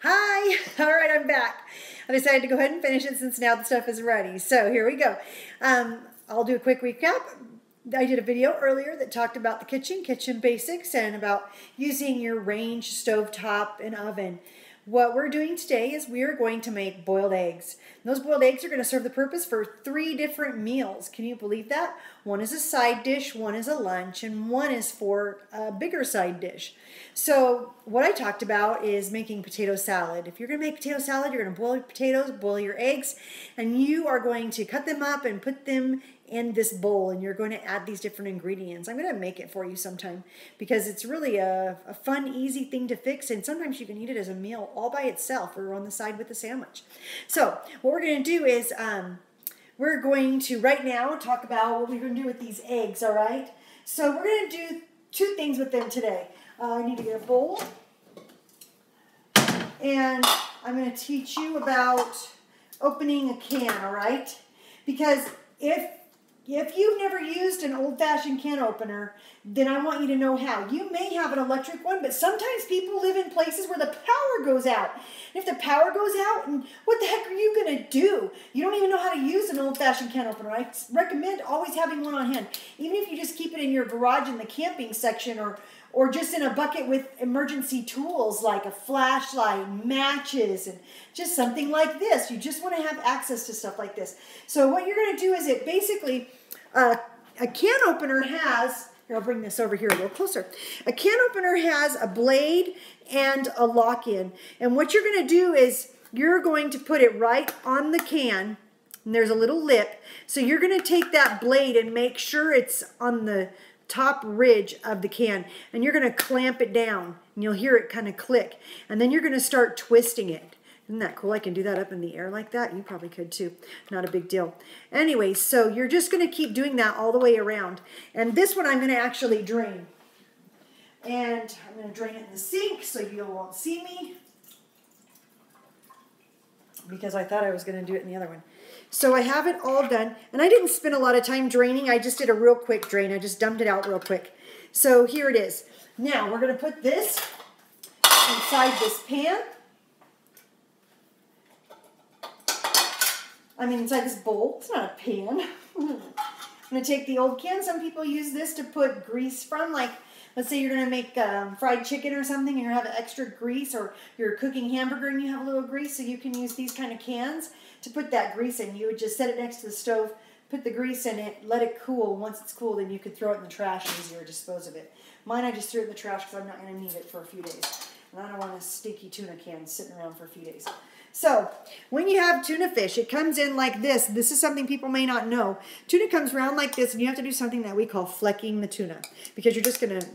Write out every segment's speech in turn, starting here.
Hi, all right, I'm back. I decided to go ahead and finish it since now the stuff is ready. So here we go. I'll do a quick recap. I did a video earlier that talked about the kitchen basics, and about using your range, stovetop, and oven. What we're doing today is we are going to make boiled eggs. And those boiled eggs are going to serve the purpose for 3 different meals. Can you believe that? One is a side dish, one is a lunch, and one is for a bigger side dish. So what I talked about is making potato salad. If you're going to make potato salad, you're going to boil your potatoes, boil your eggs, and you are going to cut them up and put them in this bowl, and you're going to add these different ingredients. I'm going to make it for you sometime because it's really a fun, easy thing to fix, and sometimes you can eat it as a meal all by itself or on the side with a sandwich. So what we're going to do is we're going to right now talk about what we're going to do with these eggs, all right? So we're going to do 2 things with them today. I need to get a bowl, and I'm going to teach you about opening a can, all right? Because if you've never used an old-fashioned can opener, then I want you to know how. You may have an electric one, but sometimes people live in places where the power goes out. And if the power goes out, what the heck are you going to do? You don't even know how to use an old-fashioned can opener. I recommend always having one on hand. Even if you just keep it in your garage in the camping section, or just in a bucket with emergency tools like a flashlight, matches, and just something like this. You just want to have access to stuff like this. So what you're going to do is it basically, a can opener has, here I'll bring this over here a little closer. A can opener has a blade and a lock-in. And what you're going to do is you're going to put it right on the can, and there's a little lip. So you're going to take that blade and make sure it's on the top ridge of the can, and you're going to clamp it down, and you'll hear it kind of click, and then you're going to start twisting it. Isn't that cool? I can do that up in the air like that. You probably could too. Not a big deal. Anyway, so you're just going to keep doing that all the way around, and this one I'm going to actually drain, and I'm going to drain it in the sink so you won't see me, because I thought I was going to do it in the other one. So I have it all done, and I didn't spend a lot of time draining. I just did a real quick drain. I just dumped it out real quick. So here it is. Now we're going to put this inside this pan. Inside this bowl. It's not a pan. I'm going to take the old can. Some people use this to put grease from, like, let's say you're going to make fried chicken or something, and you have extra grease, or you're cooking hamburger and you have a little grease, so you can use these kind of cans to put that grease in. You would just set it next to the stove, put the grease in it, let it cool. Once it's cool, then you could throw it in the trash and easier dispose of it. Mine, I just threw it in the trash because I'm not going to need it for a few days. And I don't want a stinky tuna can sitting around for a few days. So, when you have tuna fish, it comes in like this. This is something people may not know. Tuna comes around like this, and you have to do something that we call flecking the tuna, because you're just going to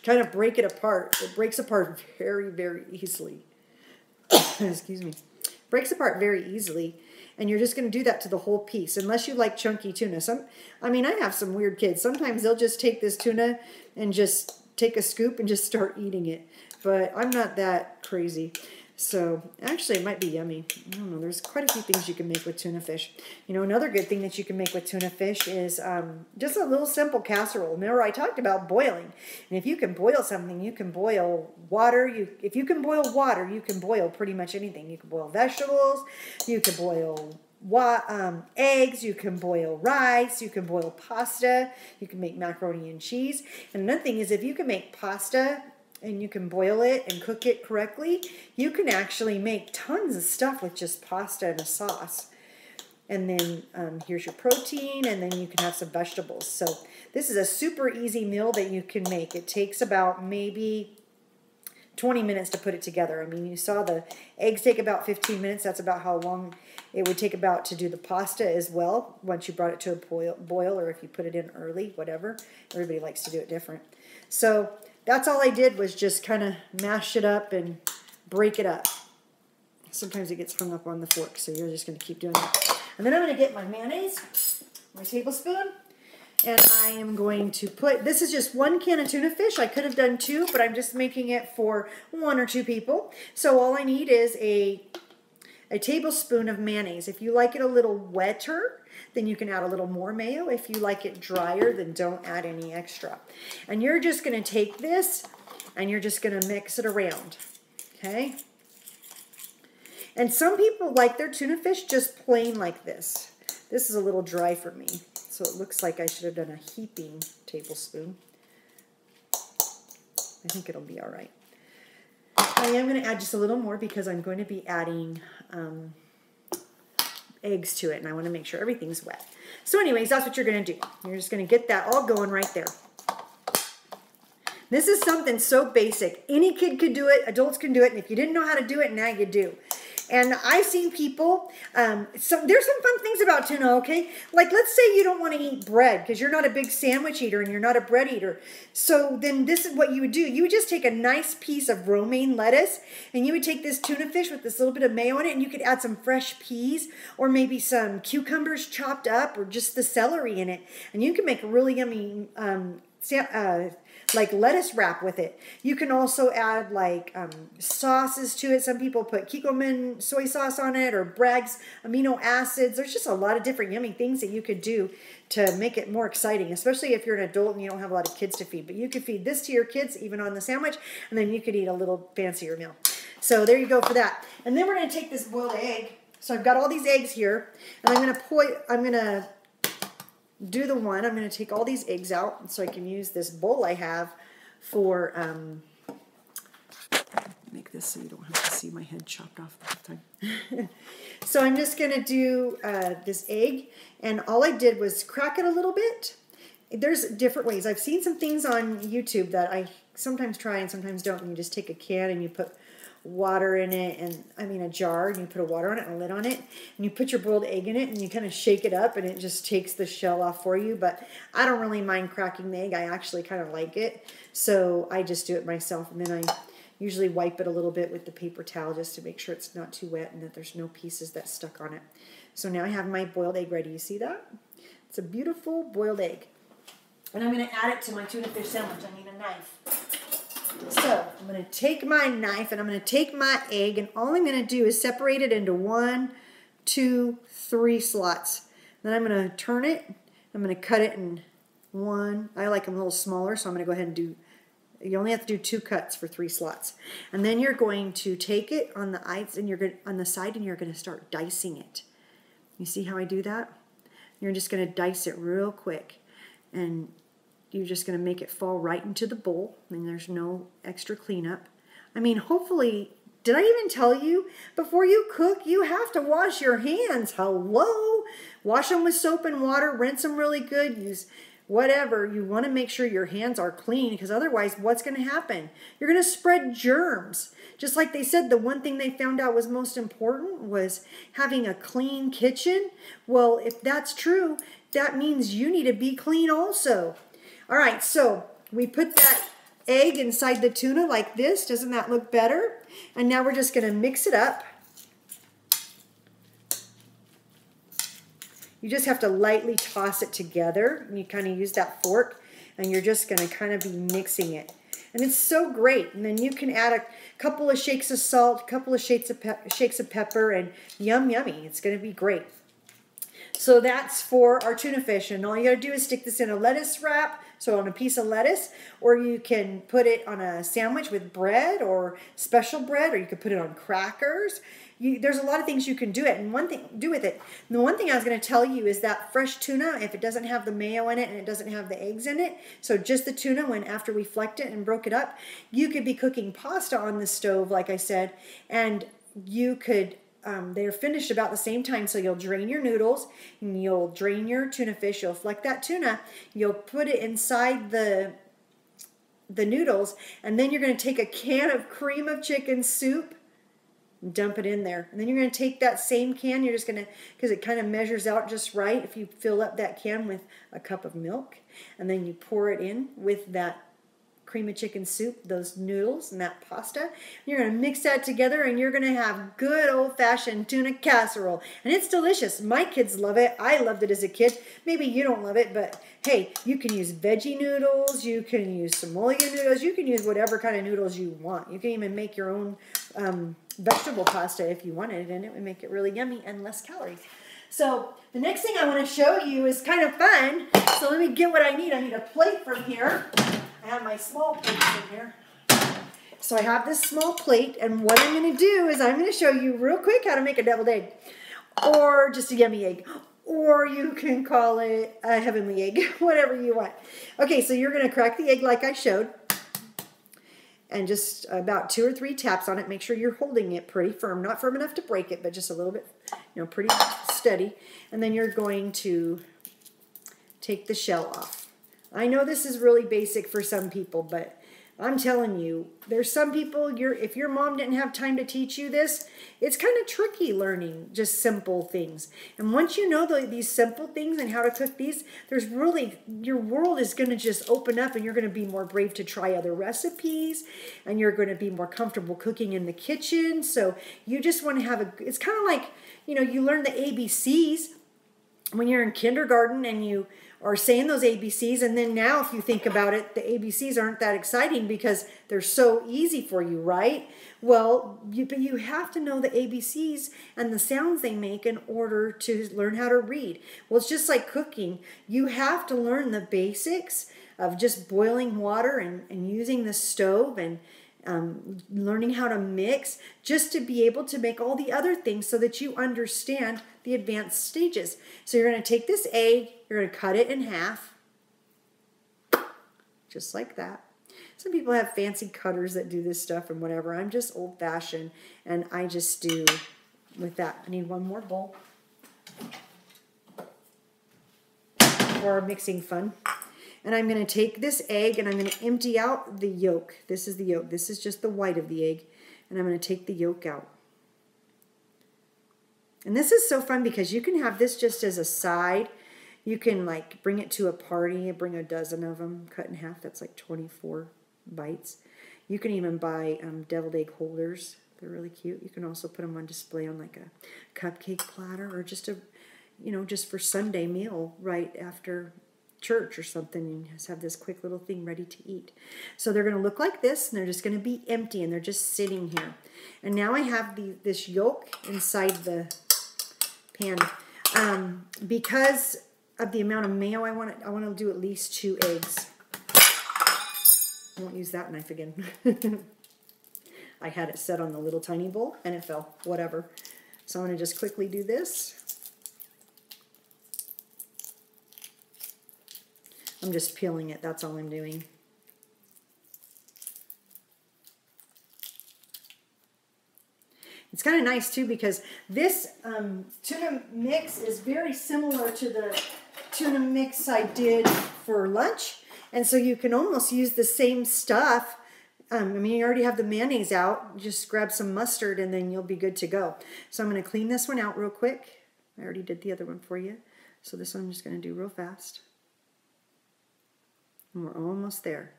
kind of break it apart. It breaks apart very, very easily. Excuse me. Breaks apart very easily, and you're just going to do that to the whole piece, unless you like chunky tuna. I have some weird kids. Sometimes they'll just take this tuna and just take a scoop and just start eating it, but I'm not that crazy. So actually it might be yummy. I don't know. There's quite a few things you can make with tuna fish. You know, another good thing that you can make with tuna fish is just a little simple casserole. Remember, I talked about boiling. And if you can boil something, you can boil water. If you can boil water, you can boil pretty much anything. You can boil vegetables. You can boil eggs. You can boil rice. You can boil pasta. You can make macaroni and cheese. And another thing is, if you can make pasta and you can boil it and cook it correctly, you can actually make tons of stuff with just pasta and a sauce. And then here's your protein, and then you can have some vegetables. So this is a super easy meal that you can make. It takes about maybe 20 minutes to put it together. I mean, you saw the eggs take about 15 minutes. That's about how long it would take about to do the pasta as well, once you brought it to a boil, or if you put it in early, whatever. Everybody likes to do it different. So that's all I did, was just kind of mash it up and break it up. Sometimes it gets hung up on the fork, so you're just going to keep doing that. And then I'm going to get my mayonnaise, my tablespoon, and I am going to put, this is just 1 can of tuna fish. I could have done 2, but I'm just making it for 1 or 2 people. So all I need is a tablespoon of mayonnaise. If you like it a little wetter, then you can add a little more mayo. If you like it drier, then don't add any extra. And you're just going to take this, and you're just going to mix it around. Okay? And some people like their tuna fish just plain like this. This is a little dry for me, so it looks like I should have done a heaping tablespoon. I think it'll be all right. I am going to add just a little more because I'm going to be adding eggs to it, and I want to make sure everything's wet. So anyways, that's what you're going to do. You're just going to get that all going right there. This is something so basic. Any kid could do it. Adults can do it. And if you didn't know how to do it, now you do. And I've seen people, there's some fun things about tuna, okay? Like, let's say you don't want to eat bread because you're not a big sandwich eater and you're not a bread eater. So then this is what you would do. You would just take a nice piece of romaine lettuce and you would take this tuna fish with this little bit of mayo in it, and you could add some fresh peas or maybe some cucumbers chopped up or just the celery in it. And you can make a really yummy like lettuce wrap with it. You can also add like sauces to it. Some people put Kikkoman soy sauce on it or Bragg's amino acids. There's just a lot of different yummy things that you could do to make it more exciting, especially if you're an adult and you don't have a lot of kids to feed. But you could feed this to your kids even on the sandwich, and then you could eat a little fancier meal. So there you go for that. And then we're going to take this boiled egg. So I've got all these eggs here, and I'm going to do the one. I'm going to take all these eggs out so I can use this bowl I have for, make this so you don't have to see my head chopped off the time. So I'm just going to do this egg, and all I did was crack it a little bit. There's different ways. I've seen some things on YouTube that I sometimes try and sometimes don't, and you just take a can and you put water in it, and a jar, and you put a water on it and a lid on it, and you put your boiled egg in it, and you kind of shake it up, and it just takes the shell off for you. But I don't really mind cracking the egg. I actually kind of like it, so I just do it myself, and then I usually wipe it a little bit with the paper towel just to make sure it's not too wet and that there's no pieces that stuck on it. So now I have my boiled egg ready. You see that? It's a beautiful boiled egg, and I'm going to add it to my tuna fish sandwich. I need a knife. So I'm going to take my knife and I'm going to take my egg, and all I'm going to do is separate it into 1, 2, 3 slots. Then I'm going to turn it. I'm going to cut it in 1. I like them a little smaller, so I'm going to go ahead and do, you only have to do 2 cuts for 3 slots. And then you're going to take it on the sides, and on the side, and you're going to start dicing it. You see how I do that? You're just going to dice it real quick, and you're just going to make it fall right into the bowl, and there's no extra cleanup. Hopefully, did I even tell you? Before you cook, you have to wash your hands. Hello? Wash them with soap and water, rinse them really good, use whatever. You want to make sure your hands are clean, because otherwise, what's going to happen? You're going to spread germs. Just like they said, the one thing they found out was most important was having a clean kitchen. Well, if that's true, that means you need to be clean also. All right, so we put that egg inside the tuna like this. Doesn't that look better? And now we're just going to mix it up. You just have to lightly toss it together. You kind of use that fork, and you're just going to kind of be mixing it. And it's so great. And then you can add a couple of shakes of salt, a couple of shakes of pepper, and yummy. It's going to be great. So that's for our tuna fish, and all you got to do is stick this in a lettuce wrap, so on a piece of lettuce, or you can put it on a sandwich with bread or special bread, or you could put it on crackers. There's a lot of things you can do with it. And the one thing I was going to tell you is that fresh tuna, if it doesn't have the mayo in it and it doesn't have the eggs in it, so just the tuna, after we flecked it and broke it up, you could be cooking pasta on the stove, like I said, and you could they're finished about the same time, so you'll drain your noodles, and you'll drain your tuna fish, you'll fleck that tuna, you'll put it inside the noodles, and then you're going to take a can of cream of chicken soup and dump it in there. And then you're going to take that same can, you're just going to, because it kind of measures out just right if you fill up that can with a cup of milk, and then you pour it in with that cream of chicken soup, those noodles, and that pasta. You're going to mix that together, and you're going to have good old-fashioned tuna casserole. And it's delicious. My kids love it. I loved it as a kid. Maybe you don't love it, but hey, you can use veggie noodles. You can use simoleon noodles. You can use whatever kind of noodles you want. You can even make your own vegetable pasta if you wanted, and it would make it really yummy and less calories. So the next thing I want to show you is kind of fun. So let me get what I need. I need a plate from here. I have my small plates in here. So I have this small plate, and what I'm going to do is I'm going to show you real quick how to make a deviled egg, or just a yummy egg, or you can call it a heavenly egg, whatever you want. Okay, so you're going to crack the egg like I showed, and just about 2 or 3 taps on it. Make sure you're holding it pretty firm, not firm enough to break it, but just a little bit, pretty steady. And then you're going to take the shell off. I know this is really basic for some people, but I'm telling you, there's some people, if your mom didn't have time to teach you this, it's kind of tricky learning just simple things. And once you know these simple things and how to cook these, your world is going to just open up, and you're going to be more brave to try other recipes, and you're going to be more comfortable cooking in the kitchen. So you just want to have it's kind of like, you learn the ABCs when you're in kindergarten and you are saying those ABCs, and then now if you think about it, the ABCs aren't that exciting because they're so easy for you, right? Well, but you have to know the ABCs and the sounds they make in order to learn how to read. Well, it's just like cooking. You have to learn the basics of just boiling water and using the stove and learning how to mix, just to be able to make all the other things so that you understand the advanced stages. So you're going to take this egg, you're going to cut it in half, just like that. Some people have fancy cutters that do this stuff and whatever. I'm just old-fashioned, and I just do with that. I need one more bowl for our mixing fun. And I'm going to take this egg and I'm going to empty out the yolk. This is the yolk. This is just the white of the egg. And I'm going to take the yolk out. And this is so fun because you can have this just as a side. You can like bring it to a party and bring a dozen of them cut in half. That's like 24 bites. You can even buy deviled egg holders. They're really cute. You can also put them on display on like a cupcake platter, or just just for Sunday meal right after church or something, and just have this quick little thing ready to eat. So they're going to look like this, and they're just going to be empty, and they're just sitting here. And now I have this yolk inside the pan. Because of the amount of mayo I want to do at least 2 eggs. I won't use that knife again. I had it set on the little tiny bowl and it fell. Whatever. So I'm going to just quickly do this. I'm just peeling it. That's all I'm doing. It's kind of nice too because this tuna mix is very similar to the tuna mix I did for lunch. And so you can almost use the same stuff. I mean, you already have the mayonnaise out. Just grab some mustard and then you'll be good to go. So I'm going to clean this one out real quick. I already did the other one for you. So this one I'm just going to do real fast. And we're almost there.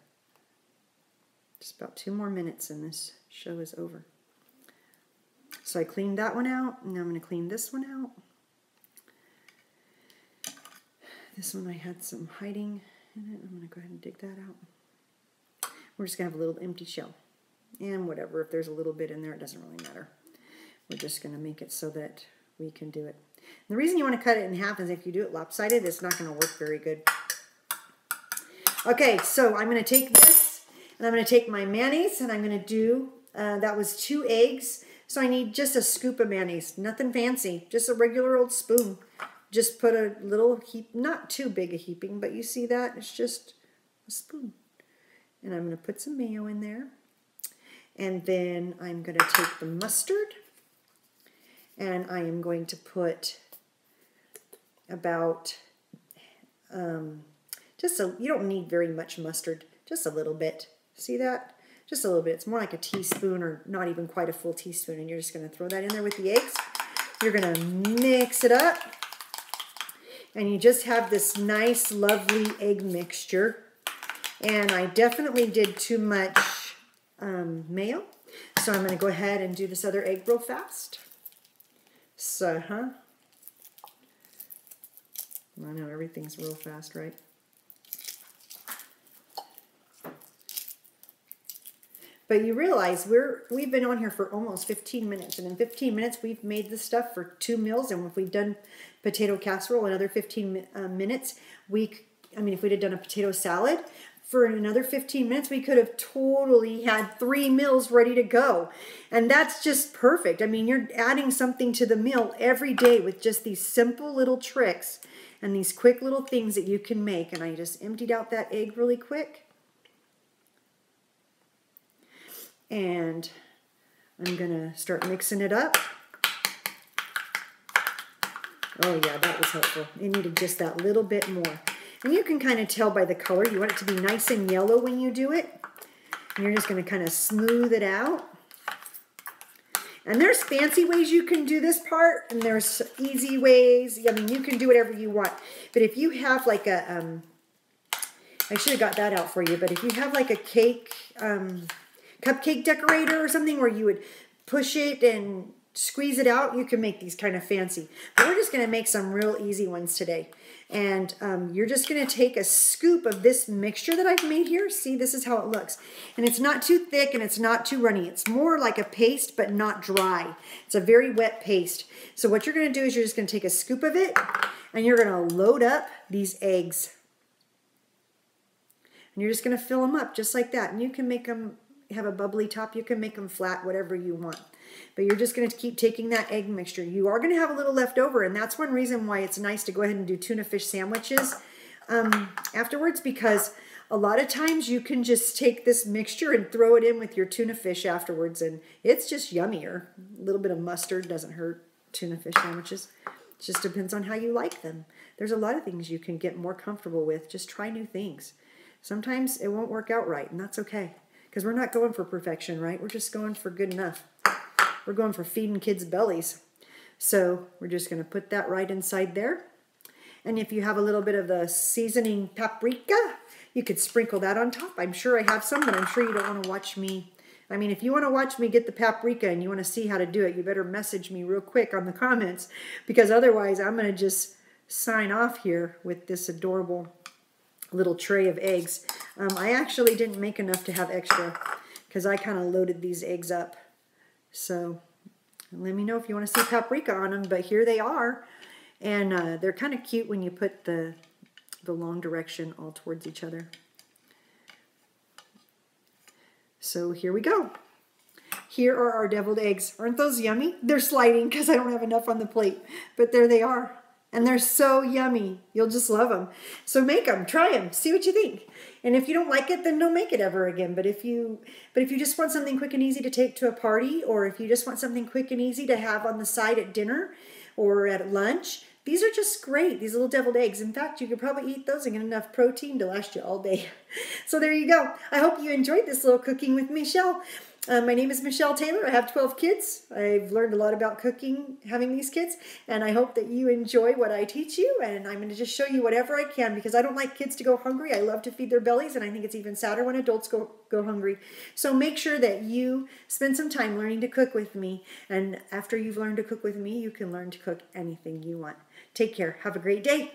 Just about 2 more minutes and this show is over. So I cleaned that one out. Now I'm going to clean this one out. This one I had some hiding in it. I'm going to go ahead and dig that out. We're just going to have a little empty shell. And whatever, if there's a little bit in there, it doesn't really matter. We're just going to make it so that we can do it. And the reason you want to cut it in half is if you do it lopsided, it's not going to work very good. Okay, so I'm going to take this, and I'm going to take my mayonnaise, and I'm going to do, that was 2 eggs. So I need just a scoop of mayonnaise, nothing fancy, just a regular old spoon. Just put a little heap, not too big a heaping, but you see that? It's just a spoon. And I'm going to put some mayo in there. And then I'm going to take the mustard. And I am going to put about, you don't need very much mustard, just a little bit. See that? Just a little bit. It's more like a teaspoon or not even quite a full teaspoon. And you're just going to throw that in there with the eggs. You're going to mix it up. And you just have this nice, lovely egg mixture. And I definitely did too much mayo. So I'm going to go ahead and do this other egg real fast. So, I know everything's real fast, right? But you realize we've been on here for almost 15 minutes. And in 15 minutes, we've made this stuff for 2 meals. And if we've done potato casserole, another 15 minutes, if we'd have done a potato salad, for another 15 minutes, we could have totally had 3 meals ready to go. And that's just perfect. I mean, you're adding something to the meal every day with just these simple little tricks and these quick little things that you can make. And I just emptied out that egg really quick. And I'm going to start mixing it up. Oh yeah, that was helpful. It needed just that little bit more. And you can kind of tell by the color. You want it to be nice and yellow when you do it. And you're just going to kind of smooth it out. And there's fancy ways you can do this part, and there's easy ways. I mean, you can do whatever you want. But if you have like a, I should have got that out for you, but if you have like a cake, cupcake decorator or something where you would push it and squeeze it out, you can make these kind of fancy. But we're just going to make some real easy ones today. And you're just going to take a scoop of this mixture that I've made here. See, this is how it looks. And it's not too thick and it's not too runny. It's more like a paste, but not dry. It's a very wet paste. So what you're going to do is you're just going to take a scoop of it and you're going to load up these eggs. And you're just going to fill them up just like that. And you can make them have a bubbly top. You can make them flat, whatever you want. But you're just going to keep taking that egg mixture. You are going to have a little left over, and that's one reason why it's nice to go ahead and do tuna fish sandwiches afterwards, because a lot of times you can just take this mixture and throw it in with your tuna fish afterwards, and it's just yummier. A little bit of mustard doesn't hurt tuna fish sandwiches. It just depends on how you like them. There's a lot of things you can get more comfortable with. Just try new things. Sometimes it won't work out right, and that's okay, because we're not going for perfection, right? We're just going for good enough. We're going for feeding kids' bellies. So we're just going to put that right inside there. And if you have a little bit of the seasoning paprika, you could sprinkle that on top. I'm sure I have some, but I'm sure you don't want to watch me. I mean, if you want to watch me get the paprika and you want to see how to do it, you better message me real quick on the comments, because otherwise I'm going to just sign off here with this adorable little tray of eggs. I actually didn't make enough to have extra because I kind of loaded these eggs up. So let me know if you want to see paprika on them, but here they are. And they're kind of cute when you put the long direction all towards each other. So here we go. Here are our deviled eggs. Aren't those yummy? They're sliding because I don't have enough on the plate, but there they are. And they're so yummy. You'll just love them. So make them, try them, see what you think. And if you don't like it, then don't make it ever again. But if you just want something quick and easy to take to a party, or if you just want something quick and easy to have on the side at dinner or at lunch, these are just great, these little deviled eggs. In fact, you could probably eat those and get enough protein to last you all day. So there you go. I hope you enjoyed this little cooking with Michelle. My name is Michelle Taylor. I have 12 kids. I've learned a lot about cooking, having these kids, and I hope that you enjoy what I teach you, and I'm going to just show you whatever I can, because I don't like kids to go hungry. I love to feed their bellies, and I think it's even sadder when adults go hungry. So make sure that you spend some time learning to cook with me, and after you've learned to cook with me, you can learn to cook anything you want. Take care. Have a great day.